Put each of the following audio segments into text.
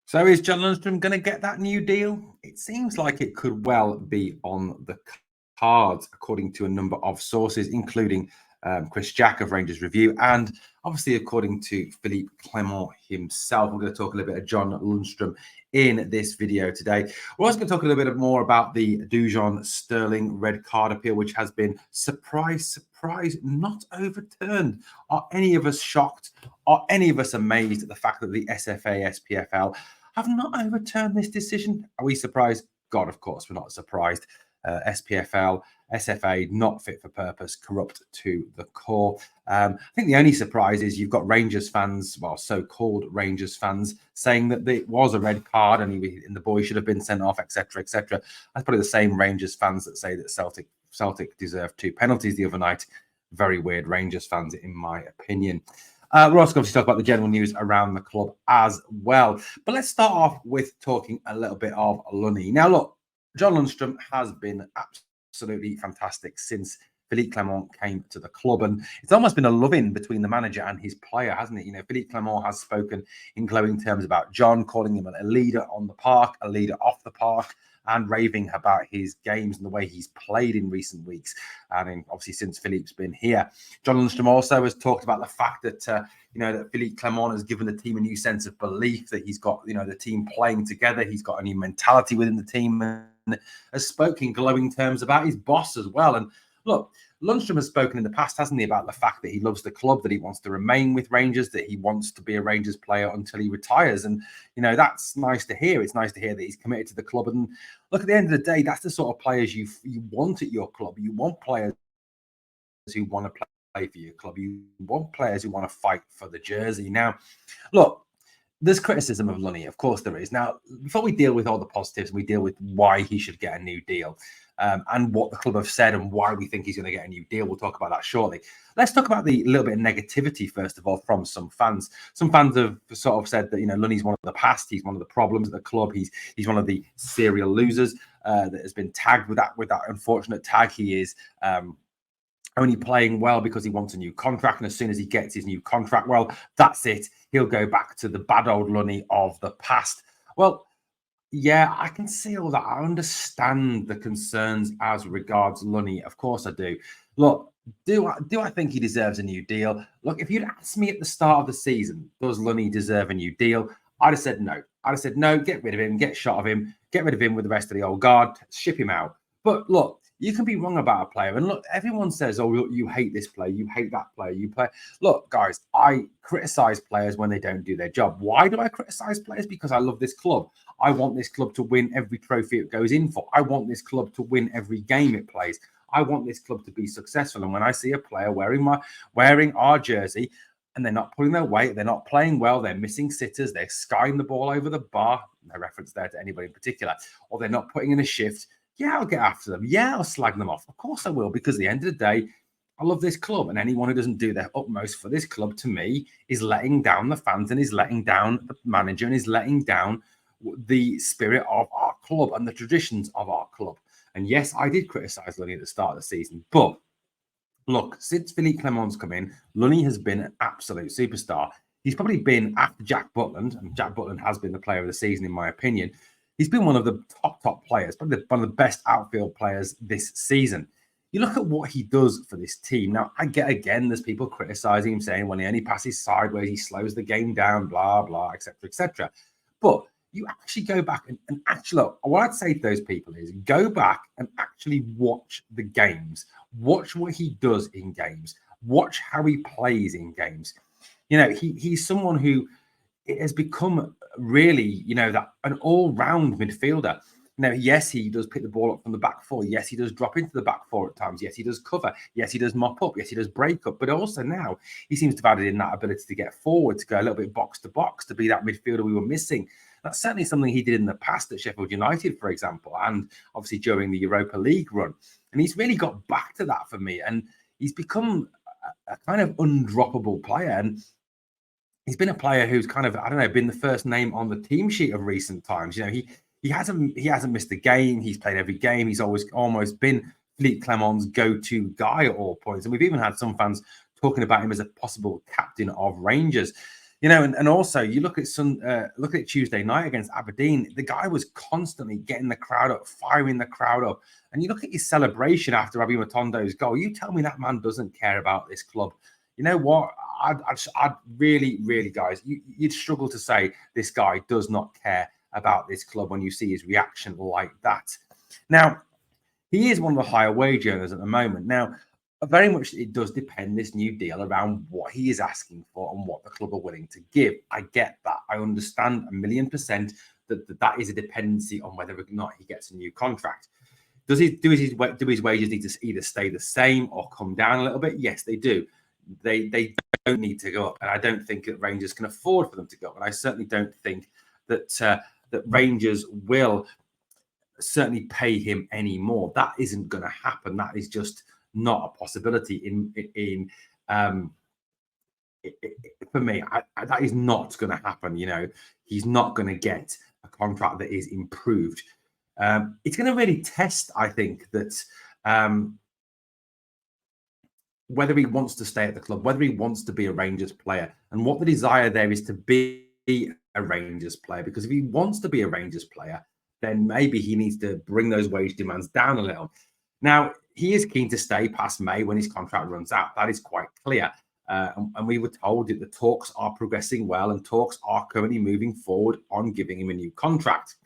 So is John Lundstram going to get that new deal? It seems like it could well be on the cards, according to a number of sources, including Chris Jack of Rangers Review, and obviously according to Philippe Clement himself. We're going to talk a little bit of John Lundstram in this video today. We're also going to talk a little bit more about the Dujon Sterling red card appeal, which has been surprise, not overturned. Are any of us shocked? Are any of us amazed at the fact that the SFA, SPFL have not overturned this decision? Are we surprised? God, of course, we're not surprised. SPFL, SFA, not fit for purpose, corrupt to the core. I think the only surprise is you've got Rangers fans, well, so-called Rangers fans, saying that it was a red card and the boy should have been sent off, etc., etc. That's probably the same Rangers fans that say that Celtic deserved 2 penalties the other night. Very weird Rangers fans, in my opinion. We're also going to talk about the general news around the club as well. But let's start off with talking a little bit of Lunny. Now, look, John Lundstram has been absolutely fantastic since Philippe Clement came to the club. And it's almost been a love-in between the manager and his player, hasn't it? You know, Philippe Clement has spoken in glowing terms about John, calling him a leader on the park, a leader off the park, and raving about his games and the way he's played in recent weeks. And obviously since Philippe's been here. John Lundstram also has talked about the fact that, that Philippe Clement has given the team a new sense of belief, that he's got, the team playing together. He's got a new mentality within the team, and has spoken in glowing terms about his boss as well. And look, Lundstram has spoken in the past, hasn't he, about the fact that he loves the club, that he wants to remain with Rangers, that he wants to be a Rangers player until he retires. And, that's nice to hear. It's nice to hear that he's committed to the club. And look, at the end of the day, that's the sort of players you want at your club. You want players who want to play for your club. You want players who want to fight for the jersey. Now, look, there's criticism of Lunny, of course there is. Now, before we deal with all the positives, we deal with why he should get a new deal and what the club have said and why we think he's going to get a new deal. We'll talk about that shortly. Let's talk about the little bit of negativity, first of all, from some fans. Some fans have sort of said that, Lunny's one of the past. He's one of the problems at the club. He's one of the serial losers that has been tagged with that unfortunate tag. He is only playing well because he wants a new contract. And as soon as he gets his new contract, well, that's it. He'll go back to the bad old Lunny of the past. Well, yeah, I can see all that. I understand the concerns as regards Lunny. Of course I do. Look, do I think he deserves a new deal? Look, if you'd asked me at the start of the season, does Lunny deserve a new deal? I'd have said no. I'd have said no, get rid of him, get shot of him, get rid of him with the rest of the old guard, ship him out. But look, you can be wrong about a player. And look, everyone says, oh, you hate this player, you hate that player, you play. Look, guys, I criticize players when they don't do their job. Why do I criticize players? Because I love this club. I want this club to win every trophy it goes in for. I want this club to win every game it plays. I want this club to be successful. And when I see a player wearing our jersey and they're not pulling their weight, they're not playing well, they're missing sitters, they're skying the ball over the bar, no reference there to anybody in particular, or they're not putting in a shift, yeah, I'll get after them. Yeah, I'll slag them off. Of course I will, because at the end of the day, I love this club. And anyone who doesn't do their utmost for this club, to me, is letting down the fans and is letting down the manager and is letting down the spirit of our club and the traditions of our club. And yes, I did criticise Lunny at the start of the season. But look, since Philippe Clement's come in, Lunny has been an absolute superstar. He's probably been, after Jack Butland, and Jack Butland has been the player of the season, in my opinion, he's been one of the top players, probably one of the best outfield players this season. You look at what he does for this team. Now, I get, again, there's people criticizing him, saying when he only passes sideways, he slows the game down, blah, blah, etc., etc. But you actually go back and actually, look, what I'd say to those people is go back and actually watch the games. Watch what he does in games. Watch how he plays in games. He's someone who has become really, that an all-round midfielder. Yes, he does pick the ball up from the back four. Yes, he does drop into the back four at times. Yes, he does cover. Yes, he does mop up. Yes, he does break up. But also now he seems to have added in that ability to get forward, to go a little bit box to box, to be that midfielder we were missing. That's certainly something he did in the past at Sheffield United, for example, and obviously during the Europa League run. And he's really got back to that for me. And he's become a kind of undroppable player. And he's been a player who's kind of, I don't know, been the first name on the team sheet of recent times. He hasn't missed a game. He's played every game. He's almost been Philippe Clement's go-to guy at all points. And we've even had some fans talking about him as a possible captain of Rangers. You know, and also you look at Tuesday night against Aberdeen. The guy was constantly getting the crowd up, firing the crowd up. And you look at his celebration after Abi Matondo's goal. You tell me that man doesn't care about this club. You know what? I'd really, really, guys, you'd struggle to say this guy does not care about this club when you see his reaction like that. Now, he is one of the higher wage earners at the moment. Now, very much it does depend, this new deal, around what he is asking for and what the club are willing to give. I get that. I understand 1,000,000% that is a dependency on whether or not he gets a new contract. Do his wages need to either stay the same or come down a little bit? Yes, they do. They don't need to go up, and I don't think that Rangers can afford for them to go up. And I certainly don't think that that Rangers will certainly pay him any more. That isn't going to happen. That is just not a possibility for me. That is not going to happen. You know, he's not going to get a contract that is improved. It's going to really test, I think, that whether he wants to stay at the club, whether he wants to be a Rangers player, and what the desire there is to be a Rangers player. Because if he wants to be a Rangers player, then maybe he needs to bring those wage demands down a little. Now, he is keen to stay past May when his contract runs out. That is quite clear. And we were told that the talks are progressing well, and talks are currently moving forward on giving him a new contract.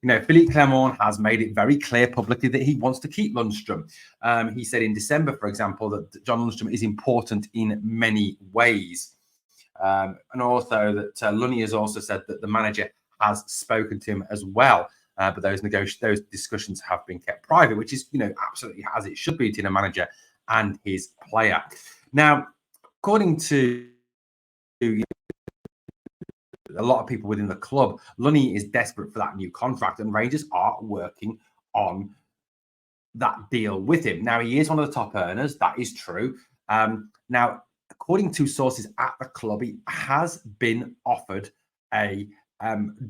You know, Philippe Clement has made it very clear publicly that he wants to keep Lundstram. He said in December, for example, that John Lundstram is important in many ways. And also that Lunny has also said that the manager has spoken to him as well. But those discussions have been kept private, which is, you know, absolutely as it should be between a manager and his player. Now, according to a lot of people within the club, Lunny is desperate for that new contract, and Rangers are working on that deal with him. Now, he is one of the top earners. That is true. Now, according to sources at the club, he has been offered a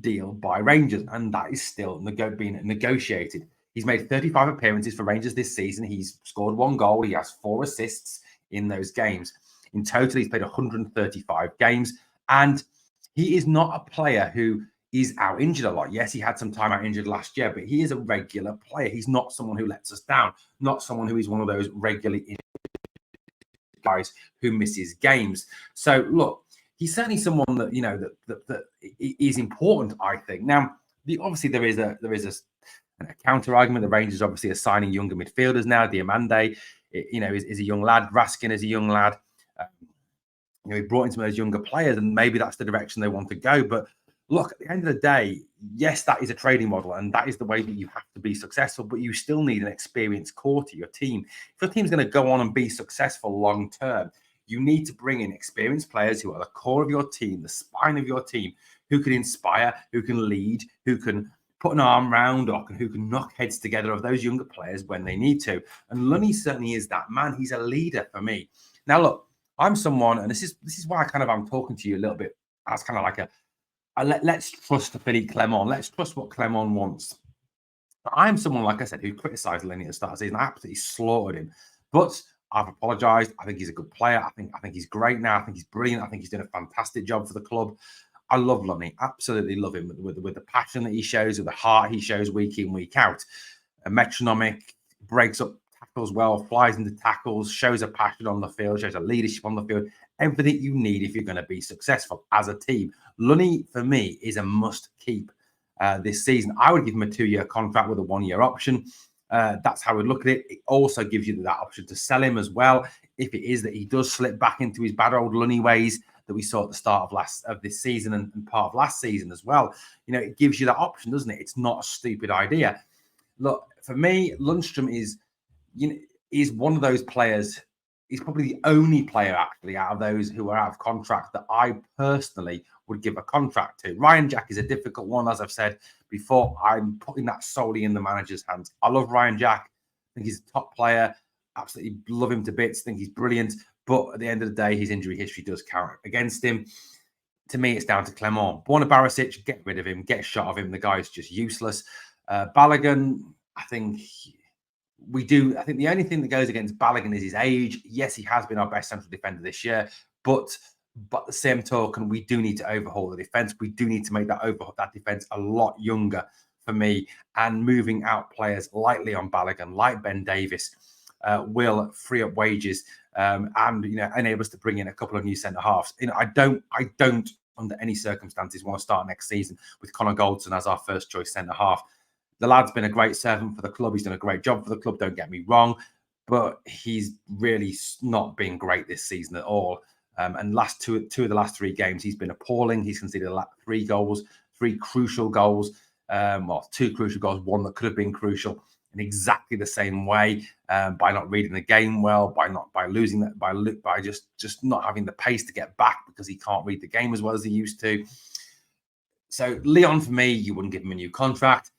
deal by Rangers, and that is still being negotiated. He's made 35 appearances for Rangers this season. He's scored 1 goal. He has 4 assists in those games. In total, he's played 135 games, and he is not a player who is out injured a lot. Yes, he had some time out injured last year, but he is a regular player. He's not someone who lets us down, not someone who is one of those regularly injured guys who misses games. So, look, he's certainly someone that, you know, that is important, I think. Now, obviously there is a counter argument. The Rangers obviously are signing younger midfielders now. Diamande, you know, is a young lad. Raskin is a young lad. You know, he brought in some of those younger players, and maybe that's the direction they want to go. But look, at the end of the day, yes, that is a trading model, and that is the way that you have to be successful. But you still need an experienced core to your team. If your team's going to go on and be successful long term, you need to bring in experienced players who are the core of your team, the spine of your team, who can inspire, who can lead, who can put an arm round or who can knock heads together of those younger players when they need to. And Lunny certainly is that man. He's a leader for me. Now, look, I'm someone, and this is why I'm talking to you a little bit as kind of like let's trust Philippe Clement. Let's trust what Clement wants. I'm someone, like I said, who criticised Lenny at the start of the season. I absolutely slaughtered him. But I've apologised. I think he's a good player. I think he's great now. I think he's brilliant. I think he's doing a fantastic job for the club. I love Lunny. Absolutely love him with the passion that he shows, with the heart he shows week in, week out. A metronomic, breaks up tackles well, flies into tackles, shows a passion on the field, shows a leadership on the field. Everything you need if you're going to be successful as a team. Lunny, for me, is a must keep this season. I would give him a 2-year contract with a 1-year option. That's how we look at it. It also gives you that option to sell him as well, if it is that he does slip back into his bad old Lunny ways that we saw at the start of this season and part of last season as well. You know, it gives you that option, doesn't it? It's not a stupid idea. Look, for me, Lundstram is one of those players. He's probably the only player actually out of those who are out of contract that I personally would give a contract to. Ryan Jack is a difficult one, as I've said before. I'm putting that solely in the manager's hands. I love Ryan Jack. I think he's a top player. Absolutely love him to bits. Think he's brilliant. But at the end of the day, his injury history does count against him. To me, it's down to Clement. Borna Barisic, get rid of him. Get a shot of him. The guy's just useless. Balogun, I think the only thing that goes against Balogun is his age. Yes, he has been our best central defender this year, but But at the same token, we do need to overhaul the defense. We do need to make that defense a lot younger for me. And moving out players like Leon Balogun, like Ben Davis, will free up wages and enable us to bring in a couple of new centre halves. I don't under any circumstances want to start next season with Connor Goldson as our first choice centre half. The lad's been a great servant for the club. He's done a great job for the club. Don't get me wrong, but he's really not been great this season at all. And two of the last 3 games, he's been appalling. He's conceded 3 goals, 3 crucial goals. 2 crucial goals, 1 that could have been crucial in exactly the same way, by not reading the game well, by losing that, by just not having the pace to get back because he can't read the game as well as he used to. So Leon, for me, you wouldn't give him a new contract.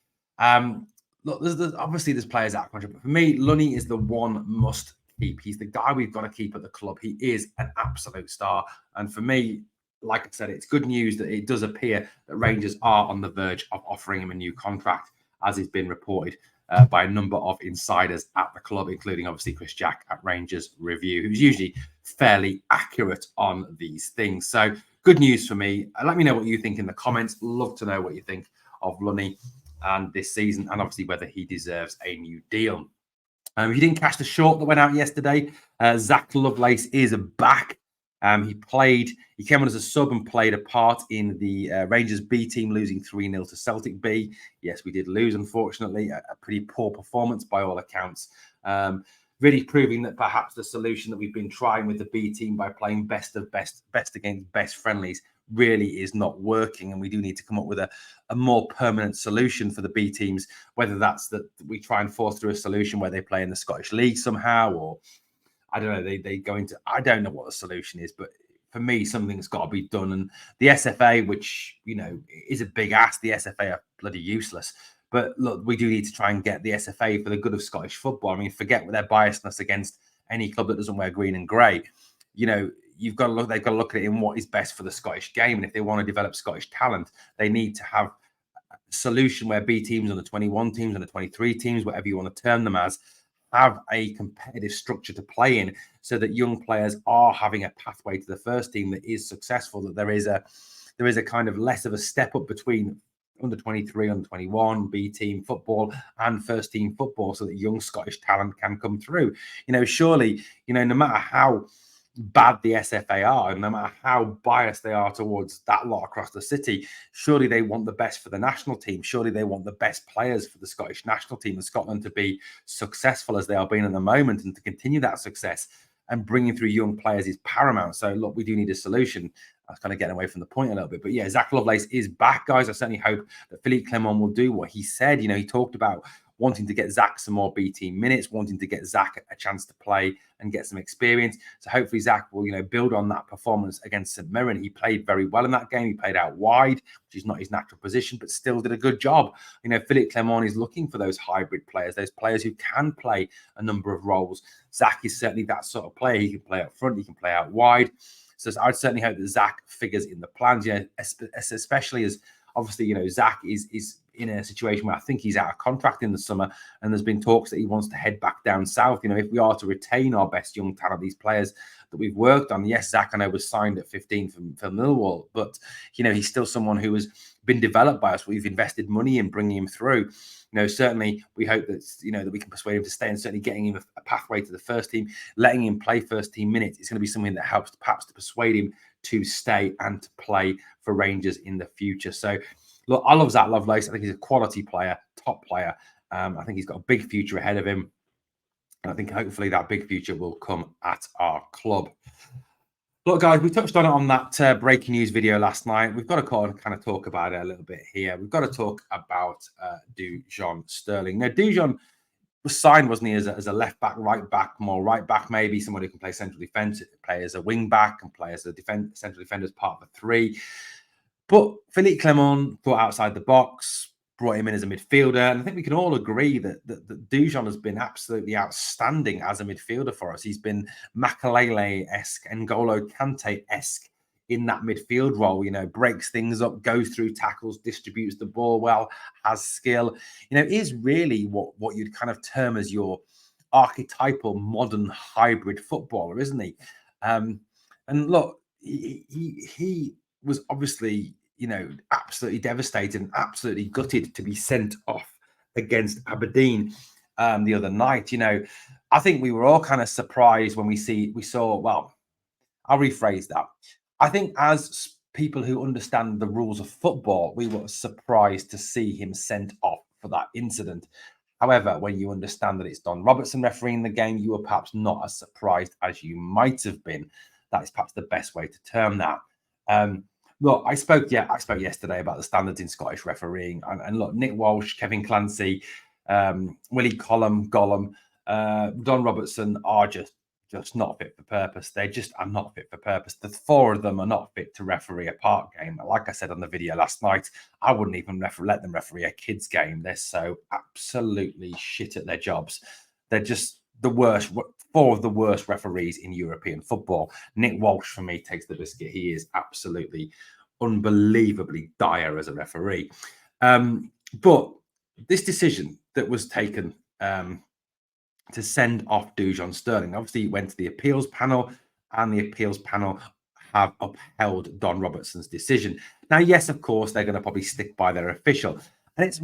Look, there's players out of contract, but for me, Lunny is the one must keep. He's the guy we've got to keep at the club. He is an absolute star, and for me, like I said, it's good news that it does appear that Rangers are on the verge of offering him a new contract, as has been reported by a number of insiders at the club, including obviously Chris Jack at Rangers Review, who's usually fairly accurate on these things. So good news for me. Let me know what you think in the comments. Love to know what you think of Lunny and this season, and obviously whether he deserves a new deal. He didn't catch the short that went out yesterday. Zach Lovelace is back. He came on as a sub and played a part in the Rangers B team losing 3-0 to Celtic B. Yes, we did lose, unfortunately. A pretty poor performance by all accounts. Really proving that perhaps the solution that we've been trying with the B team by playing best against best friendlies really is not working, and we do need to come up with a more permanent solution for the B teams, whether that's that we try and force through a solution where they play in the Scottish League somehow, or I don't know, they go into, I don't know what the solution is, but for me, something's got to be done. And the SFA, which, is a big ask, the SFA are bloody useless. But look, we do need to try and get the SFA for the good of Scottish football. I mean, forget their biasness against any club that doesn't wear green and grey. They've got to look at it in what is best for the Scottish game. And if they want to develop Scottish talent, they need to have a solution where B teams, under 21 teams, under 23 teams, whatever you want to term them as, have a competitive structure to play in, so that young players are having a pathway to the first team that is successful, that there is a kind of less of a step up between under 23, under 21, B team football and first team football, so that young Scottish talent can come through. Surely, no matter how bad the SFA are, and no matter how biased they are towards that lot across the city, surely they want the best for the national team. Surely they want the best players for the Scottish national team and Scotland to be successful as they are being at the moment, and to continue that success. And bringing through young players is paramount. So look, we do need a solution. I was kind of getting away from the point a little bit, but yeah, Zach Lovelace is back, guys. I certainly hope that Philippe Clement will do what he said. He talked about wanting to get Zach some more B team minutes, wanting to get Zach a chance to play and get some experience. So hopefully Zach will, build on that performance against St Mirren. He played very well in that game. He played out wide, which is not his natural position, but still did a good job. Philippe Clement is looking for those hybrid players, those players who can play a number of roles. Zach is certainly that sort of player. He can play up front, he can play out wide. So I'd certainly hope that Zach figures in the plans, especially as obviously, Zach is in a situation where I think he's out of contract in the summer, and there's been talks that he wants to head back down south. If we are to retain our best young talent, these players that we've worked on, yes, Zach, I know, was signed at 15 for Millwall, but he's still someone who has been developed by us. We've invested money in bringing him through. Certainly we hope that that we can persuade him to stay, and certainly getting him a pathway to the first team, letting him play first team minutes, is going to be something that helps perhaps to persuade him to stay and to play for Rangers in the future. So look, I love Zach Lovelace. I think he's a quality player, top player. I think he's got a big future ahead of him. And I think hopefully that big future will come at our club. Look, guys, we touched on it on that breaking news video last night. We've got to kind of talk about it a little bit here. We've got to talk about Dujon Sterling. Now, Dujon was signed, wasn't he, as a left back, right back, more right back, maybe somebody who can play central defence, play as a wing back, and play as a central defender as part of a 3. But Philippe Clement thought outside the box, brought him in as a midfielder. And I think we can all agree that Dujon has been absolutely outstanding as a midfielder for us. He's been Makelele-esque, N'Golo Kante-esque in that midfield role, breaks things up, goes through tackles, distributes the ball well, has skill, is really what you'd kind of term as your archetypal modern hybrid footballer, isn't he? And look, he was obviously, absolutely devastated and absolutely gutted to be sent off against Aberdeen the other night. I think we were all kind of surprised when we saw. Well, I'll rephrase that. I think as people who understand the rules of football, we were surprised to see him sent off for that incident. However, when you understand that it's Don Robertson refereeing the game, you were perhaps not as surprised as you might have been. That is perhaps the best way to term that. Look, I spoke yesterday about the standards in Scottish refereeing, and look, Nick Walsh, Kevin Clancy, Willie Gollum, Don Robertson are just not fit for purpose. They just are not fit for purpose. The four of them are not fit to referee a park game. Like I said on the video last night, I wouldn't even let them referee a kids game. They're so absolutely shit at their jobs. They're just the worst, four of the worst referees in European football. Nick Walsh, for me, takes the biscuit. He is absolutely unbelievably dire as a referee. But this decision that was taken to send off Dujon Sterling. Obviously, it went to the appeals panel, and the appeals panel have upheld Don Robertson's decision. Now, yes, of course, they're going to probably stick by their official. And it's,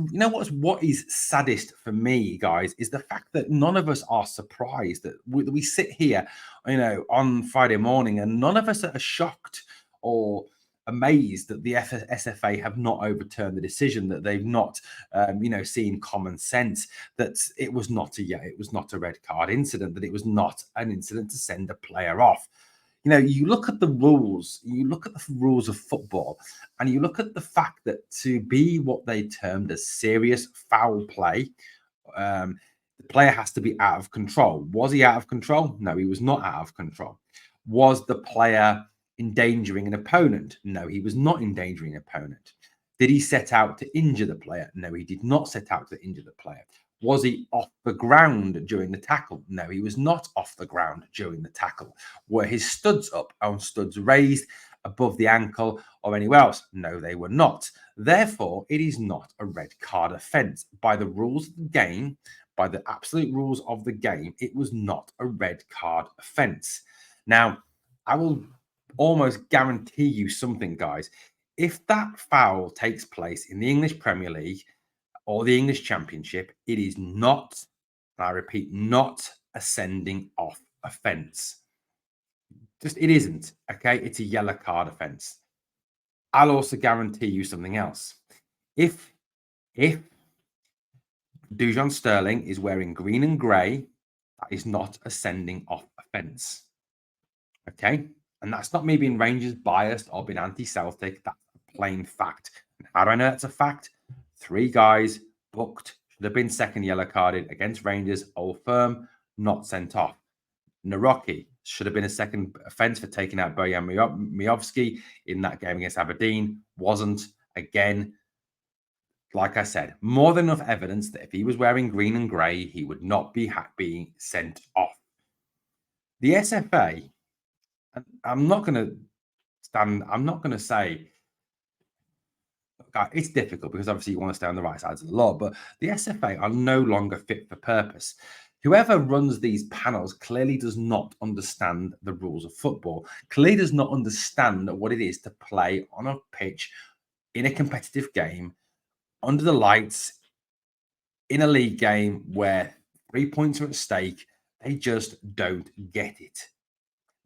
what is saddest for me, guys, is the fact that none of us are surprised that we sit here, on Friday morning, and none of us are shocked or amazed that the SFA have not overturned the decision, that they've not, seen common sense, that it was not a red card incident, that it was not an incident to send a player off. You look at the rules, of football, and you look at the fact that to be what they termed as serious foul play, the player has to be out of control. Was he out of control? No, he was not out of control. Was the player endangering an opponent? No, he was not endangering an opponent. Did he set out to injure the player? No, he did not set out to injure the player. Was he off the ground during the tackle? No, he was not off the ground during the tackle. Were his studs up and studs raised above the ankle or anywhere else? No, they were not. Therefore, it is not a red card offence. By the rules of the game, by the absolute rules of the game, it was not a red card offence. Now, I will almost guarantee you something, guys. If that foul takes place in the English Premier League or the English Championship, it is not, and I repeat, not a sending off offence. Just, it isn't, okay? It's a yellow card offence. I'll also guarantee you something else. If Dujon Sterling is wearing green and grey, that is not a sending off offence, okay? And that's not me being Rangers biased or being anti-Celtic. That's a plain fact. And how do I know that's a fact? 3 guys booked, should have been second yellow carded against Rangers, Old Firm, not sent off. Naroki should have been a second offence for taking out Bojan Miovski in that game against Aberdeen. Wasn't. Again, like I said, more than enough evidence that if he was wearing green and grey, he would not be being sent off. The SFA, I'm not going to say, it's difficult because obviously you want to stay on the right sides of the law, but the SFA are no longer fit for purpose. Whoever runs these panels clearly does not understand the rules of football, clearly does not understand what it is to play on a pitch in a competitive game, under the lights, in a league game where 3 points are at stake. They just don't get it.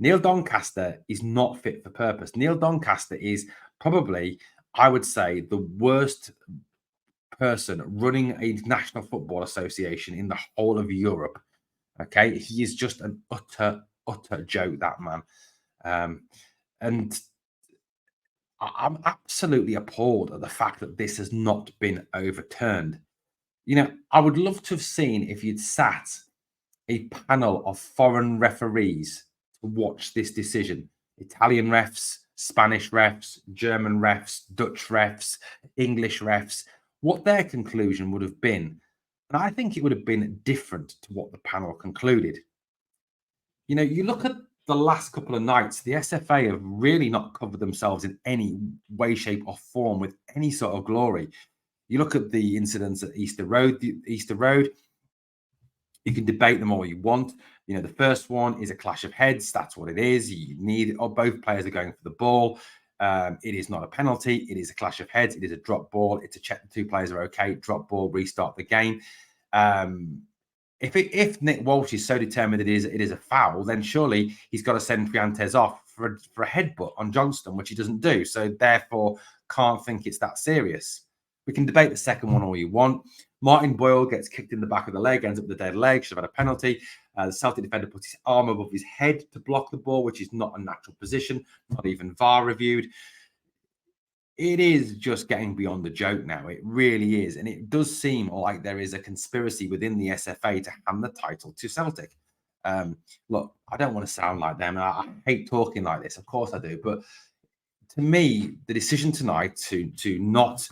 Neil Doncaster is not fit for purpose. Neil Doncaster is probably, I would say, the worst person running a national football association in the whole of Europe. Okay, he is just an utter joke, that man. And I'm absolutely appalled at the fact that this has not been overturned. I would love to have seen if you'd sat a panel of foreign referees to watch this decision. Italian refs, Spanish refs, German refs, Dutch refs, English refs, what their conclusion would have been. And I think it would have been different to what the panel concluded. You look at the last couple of nights, the SFA have really not covered themselves in any way, shape, or form with any sort of glory. You look at the incidents at Easter Road. You can debate them all you want. You know, the first one is a clash of heads. That's what it is. You need, or both players are going for the ball. It is not a penalty. It is a clash of heads. It is a drop ball. It's a check the two players are okay. Drop ball, restart the game. If Nick Walsh is so determined it is a foul, then surely he's got to send Fuentes off for a headbutt on Johnston, which he doesn't do. So therefore, can't think it's that serious. We can debate the second one all you want. Martin Boyle gets kicked in the back of the leg, ends up with a dead leg, should have had a penalty. The Celtic defender puts his arm above his head to block the ball, which is not a natural position, not even VAR reviewed. It is just getting beyond the joke now. It really is. And it does seem like there is a conspiracy within the SFA to hand the title to Celtic. Look, I don't want to sound like them. I hate talking like this. Of course I do. But to me, the decision tonight to not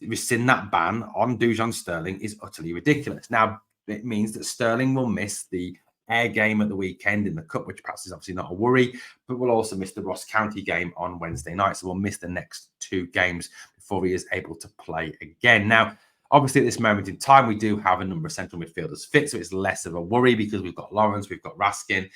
rescind that ban on Dujon Sterling is utterly ridiculous. Now, it means that Sterling will miss the Ayr game at the weekend in the Cup, which perhaps is obviously not a worry, but we'll also miss the Ross County game on Wednesday night. So we'll miss the next 2 games before he is able to play again. Now, obviously, at this moment in time, we do have a number of central midfielders fit, so it's less of a worry because we've got Lawrence, we've got Raskin,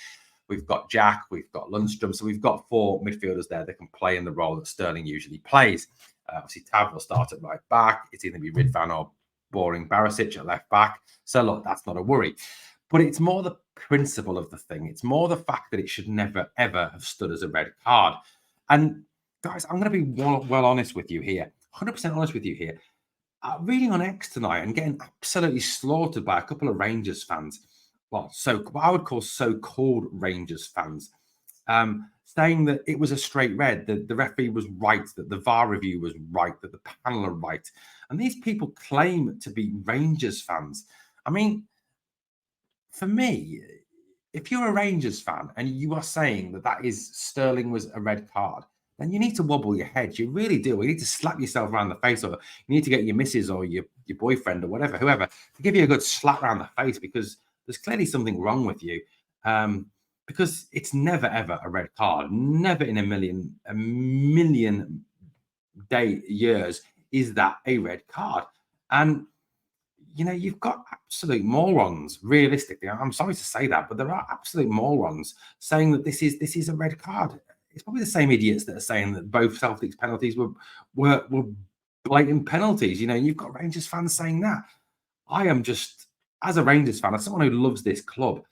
we've got Jack, we've got Lundstram. So we've got 4 midfielders there that can play in the role that Sterling usually plays. Obviously, Tav will start at right back. It's either be Ridvan or Boring Barisic at left back. So look, that's not a worry. But it's more the principle of the thing. It's more the fact that it should never, ever have stood as a red card. And guys, I'm going to be well honest with you here. 100% honest with you here. Reading on X tonight and getting absolutely slaughtered by a couple of Rangers fans. Well, so what I would call so-called Rangers fans. Saying that it was a straight red, that the referee was right, that the VAR review was right, that the panel are right. And these people claim to be Rangers fans. I mean, for me, if you're a Rangers fan and you are saying that is Sterling was a red card, then you need to wobble your head. You really do. You need to slap yourself around the face, or you need to get your missus or your boyfriend or whatever, whoever, to give you a good slap around the face, because there's clearly something wrong with you. Because it's never ever a red card. Never in a million years is that a red card. And you know, you've got absolute morons, realistically. I'm sorry to say that, but there are absolute morons saying that this is a red card. It's probably the same idiots that are saying that both Celtics penalties were blatant penalties. You know, you've got Rangers fans saying that. I am just, as a Rangers fan, as someone who loves this club,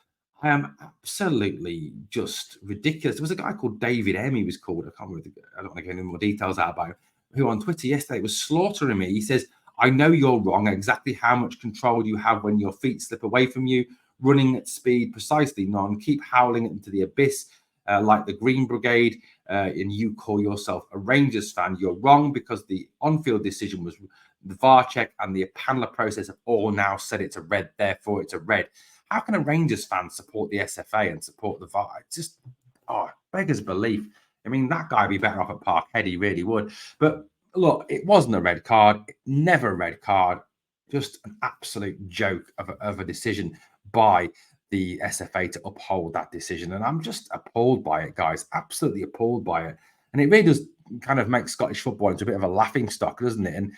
I am absolutely just ridiculous. There was a guy called David M. He was called. I can't remember. I don't want to get any more details out about him. Who on Twitter yesterday was slaughtering me. He says, I know you're wrong. Exactly how much control you have when your feet slip away from you, running at speed, precisely none. Keep howling into the abyss like the Green Brigade, and you call yourself a Rangers fan. You're wrong because the on-field decision was the VAR check and the paneler process have all now said it's a red, therefore it's a red. How can a Rangers fan support the SFA and support the VAR? It's just, beggars belief. I mean, that guy would be better off at Parkhead. He really would. But look, it wasn't a red card. Never a red card. Just an absolute joke of a decision by the SFA to uphold that decision. And I'm just appalled by it, guys. Absolutely appalled by it. And it really does kind of make Scottish football into a bit of a laughing stock, doesn't it? And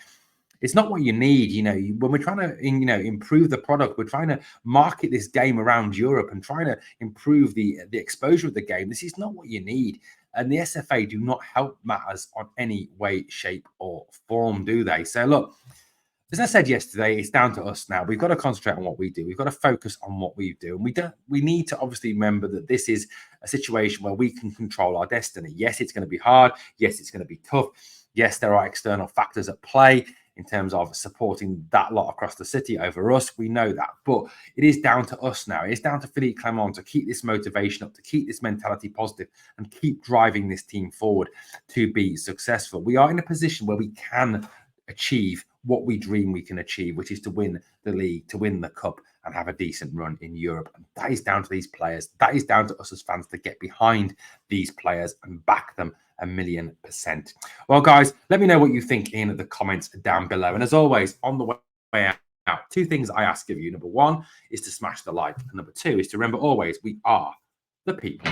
it's not what you need. You know, when we're trying to, improve the product, we're trying to market this game around Europe and trying to improve the exposure of the game. This is not what you need. And the SFA do not help matters on any way, shape, or form, do they? So look, as I said yesterday, it's down to us now. We've got to concentrate on what we do. We've got to focus on what we do. And we need to obviously remember that this is a situation where we can control our destiny. Yes, it's going to be hard. Yes, it's going to be tough. Yes, there are external factors at play in terms of supporting that lot across the city over us. We know that. But it is down to us now. It's down to Philippe Clement to keep this motivation up, to keep this mentality positive, and keep driving this team forward to be successful. We are in a position where we can achieve what we dream we can achieve, which is to win the league, to win the cup, and have a decent run in Europe. And that is down to these players. That is down to us as fans to get behind these players and back them 1,000,000%. Well, guys, let me know what you think in the comments down below. And as always, on the way out, 2 things I ask of you. Number 1 is to smash the like. And number 2 is to remember always, we are the people.